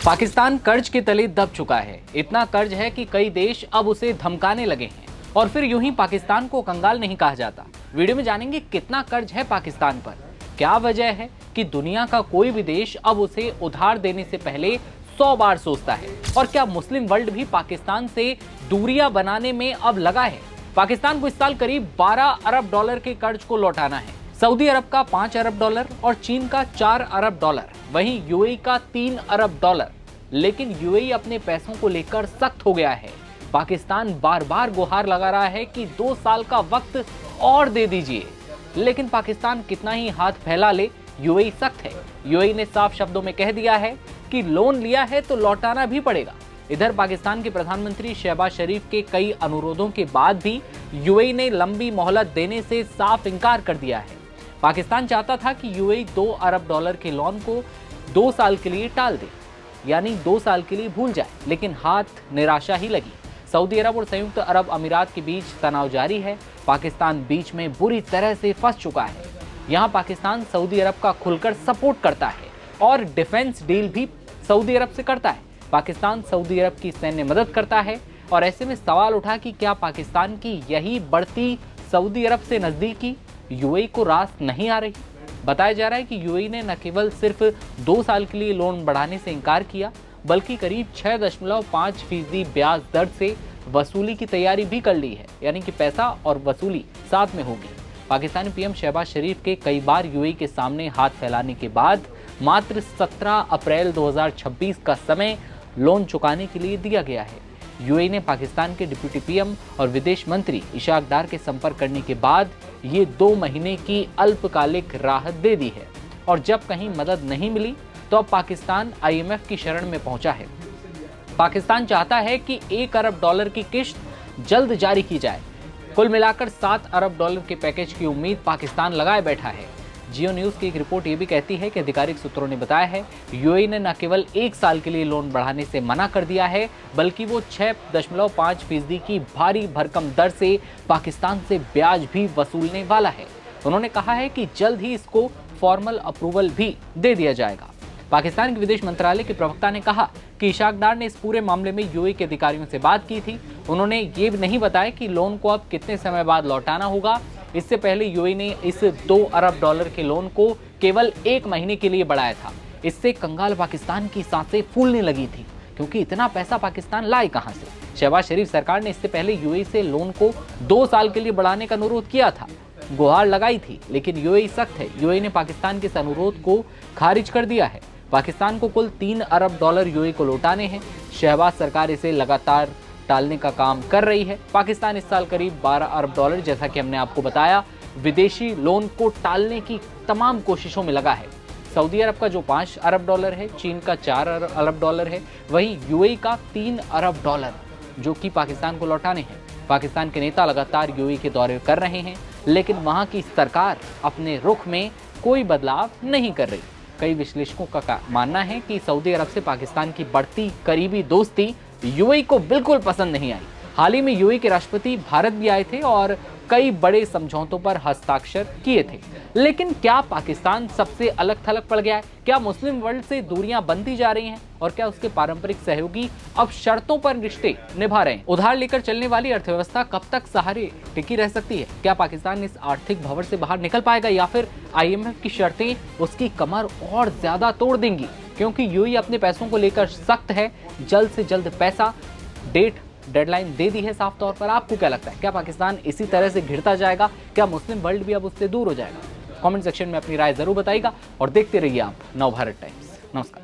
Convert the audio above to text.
पाकिस्तान कर्ज के तले दब चुका है। इतना कर्ज है कि कई देश अब उसे धमकाने लगे हैं और फिर यूं ही पाकिस्तान को कंगाल नहीं कहा जाता। वीडियो में जानेंगे कितना कर्ज है पाकिस्तान पर, क्या वजह है कि दुनिया का कोई भी देश अब उसे उधार देने से पहले 100 बार सोचता है, और क्या मुस्लिम वर्ल्ड भी पाकिस्तान से दूरियां बनाने में अब लगा है। पाकिस्तान को इस साल करीब 12 अरब डॉलर के कर्ज को लौटाना है। सऊदी अरब का 5 अरब डॉलर और चीन का 4 अरब डॉलर, वहीं यूएई का 3 अरब डॉलर। लेकिन यूएई अपने पैसों को लेकर सख्त हो गया है। पाकिस्तान बार बार गुहार लगा रहा है कि 2 साल का वक्त और दे दीजिए, लेकिन पाकिस्तान कितना ही हाथ फैला ले, यूएई सख्त है। यूएई ने साफ शब्दों में कह दिया है कि लोन लिया है तो लौटाना भी पड़ेगा। इधर पाकिस्तान के प्रधानमंत्री शहबाज शरीफ के कई अनुरोधों के बाद भी यूएई ने लंबी मोहलत देने से साफ इनकार कर दिया है। पाकिस्तान चाहता था कि यूएई 2 अरब डॉलर के लोन को 2 साल के लिए टाल दे, यानी 2 साल के लिए भूल जाए, लेकिन हाथ निराशा ही लगी। सऊदी अरब और संयुक्त अरब अमीरात के बीच तनाव जारी है। पाकिस्तान बीच में बुरी तरह से फंस चुका है। यहाँ पाकिस्तान सऊदी अरब का खुलकर सपोर्ट करता है और डिफेंस डील भी सऊदी अरब से करता है। पाकिस्तान सऊदी अरब की सैन्य मदद करता है और ऐसे में सवाल उठा कि क्या पाकिस्तान की यही बढ़ती सऊदी अरब से नजदीकी यूएई को रास नहीं आ रही। बताया जा रहा है कि यूएई ने न केवल सिर्फ 2 साल के लिए लोन बढ़ाने से इनकार किया, बल्कि करीब 6.5% ब्याज दर से वसूली की तैयारी भी कर ली है, यानी कि पैसा और वसूली साथ में होगी। पाकिस्तानी पीएम शहबाज शरीफ के कई बार यूएई के सामने हाथ फैलाने के बाद मात्र 17 अप्रैल 2026 का समय लोन चुकाने के लिए दिया गया है। यूएई ने पाकिस्तान के डिप्टी पीएम और विदेश मंत्री इशाक डार के संपर्क करने के बाद ये 2 महीने की अल्पकालिक राहत दे दी है, और जब कहीं मदद नहीं मिली तो अब पाकिस्तान आईएमएफ की शरण में पहुंचा है। पाकिस्तान चाहता है कि 1 अरब डॉलर की किश्त जल्द जारी की जाए। कुल मिलाकर 7 अरब डॉलर के पैकेज की उम्मीद पाकिस्तान लगाए बैठा है। जियो न्यूज की एक रिपोर्ट ये भी कहती है कि आधिकारिक सूत्रों ने बताया है यूएई ने न केवल 1 साल के लिए लोन बढ़ाने से मना कर दिया है, बल्कि वो 6.5% की भारी भरकम दर से पाकिस्तान से ब्याज भी वसूलने वाला है। उन्होंने कहा है कि जल्द ही इसको फॉर्मल अप्रूवल भी दे दिया जाएगा। पाकिस्तान के विदेश मंत्रालय के प्रवक्ता ने कहा कि इशाक डार ने इस पूरे मामले में यूएई के अधिकारियों से बात की थी। उन्होंने ये नहीं बताया कि लोन को अब कितने समय बाद लौटाना होगा। इससे पहले यूएई ने इस 2 अरब डॉलर के लोन को केवल 1 महीने के लिए बढ़ाया था। इससे कंगाल पाकिस्तान की सांसें फूलने लगी थी, क्योंकि इतना पैसा पाकिस्तान लाए कहां से। शहबाज शरीफ सरकार ने इससे पहले यूएई से लोन को 2 साल के लिए बढ़ाने का अनुरोध किया था, गुहार लगाई थी, लेकिन यूएई सख्त है। यूएई ने पाकिस्तान के इस अनुरोध को खारिज कर दिया है। पाकिस्तान को कुल 3 अरब डॉलर यूएई को लौटाने हैं। शहबाज सरकार इसे लगातार टालने का काम कर रही है। पाकिस्तान इस साल करीब 12 अरब डॉलर, जैसा कि हमने आपको बताया, विदेशी लोन को टालने की तमाम कोशिशों में लगा है। सऊदी अरब का जो 5 अरब डॉलर है, चीन का 4 अरब डॉलर है, वहीं यूएई का 3 अरब डॉलर जो कि पाकिस्तान को लौटाने हैं। पाकिस्तान के नेता लगातार यूएई के दौरे कर रहे हैं, लेकिन वहां की सरकार अपने रुख में कोई बदलाव नहीं कर रही। कई विश्लेषकों का मानना है कि सऊदी अरब से पाकिस्तान की बढ़ती करीबी दोस्ती यूएई को बिल्कुल पसंद नहीं आई। हाल ही में यूएई के राष्ट्रपति भारत भी आए थे और कई बड़े समझौतों पर हस्ताक्षर किए थे। लेकिन क्या पाकिस्तान सबसे अलग थलग पड़ गया है? क्या मुस्लिम वर्ल्ड से दूरियां बनती जा रही हैं? और क्या उसके पारंपरिक सहयोगी अब शर्तों पर रिश्ते निभा रहे हैं? उधार लेकर चलने वाली अर्थव्यवस्था कब तक सहारे टिकी रह सकती है? क्या पाकिस्तान इस आर्थिक भंवर से बाहर निकल पाएगा, या फिर आईएमएफ की शर्तें उसकी कमर और ज्यादा तोड़ देंगी? क्योंकि यूएई अपने पैसों को लेकर सख्त है। जल्द से जल्द पैसा, डेडलाइन दे दी है साफ तौर पर। आपको क्या लगता है, क्या पाकिस्तान इसी तरह से घिरता जाएगा? क्या मुस्लिम वर्ल्ड भी अब उससे दूर हो जाएगा? कमेंट सेक्शन में अपनी राय जरूर बताइएगा और देखते रहिए आप नवभारत टाइम्स। नमस्कार।